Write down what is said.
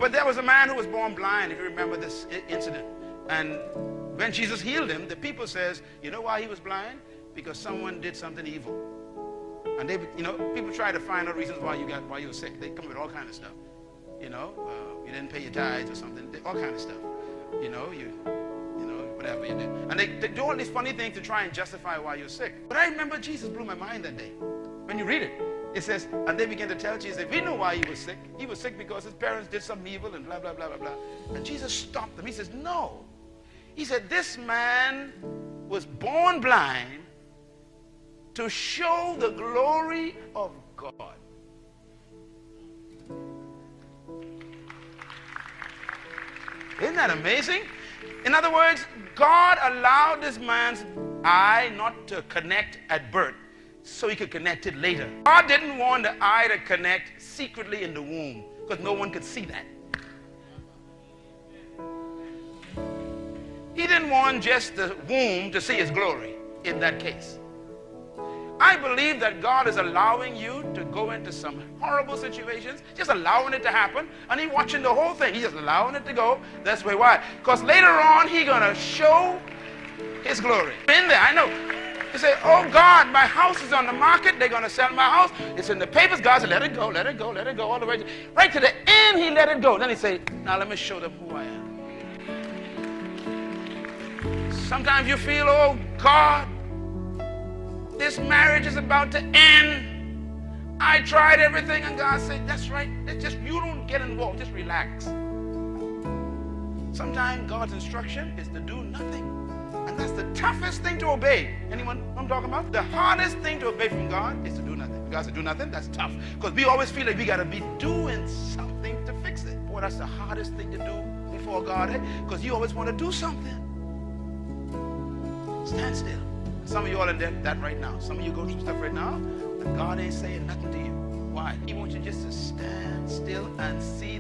But there was a man who was born blind, if you remember this incident. And when Jesus healed him, the people says, you know why he was blind? Because someone did something evil. And they, people try to find out reasons why you were sick. They come with all kinds of stuff. You didn't pay your tithes or something. All kinds of stuff. Whatever you did. And they do all these funny things to try and justify why you're sick. But I remember Jesus blew my mind that day. When you read it, it says, and they began to tell Jesus, we know why he was sick. He was sick because his parents did something evil and blah, blah, blah, blah, blah. And Jesus stopped them. He says, no. He said, this man was born blind to show the glory of God. Isn't that amazing? In other words, God allowed this man's eye not to connect at birth so he could connect it later. God didn't want the eye to connect secretly in the womb because no one could see that. He didn't want just the womb to see his glory in that case. I believe that God is allowing you to go into some horrible situations, just allowing it to happen, and he's watching the whole thing. He's just allowing it to go. That's why. Because later on, he's going to show his glory. In there, I know. You say, oh God, my house is on the market. They're going to sell my house. It's in the papers. God said, let it go, let it go, let it go, all the way. Right to the end, he let it go. Then he say, now let me show them who I am. Sometimes you feel, oh God, this marriage is about to end. I tried everything, and God said, that's right. You don't get involved. Just relax. Sometimes God's instruction is to do nothing. And that's the toughest thing to obey. Anyone know what I'm talking about? The hardest thing to obey from God is to do nothing. If God said do nothing, that's tough. Because we always feel like we got to be doing something to fix it. Boy, that's the hardest thing to do before God. Because you always want to do something. Stand still. Some of you all in that right now. Some of you go through stuff right now, but God ain't saying nothing to you. Why? He wants you just to stand still and see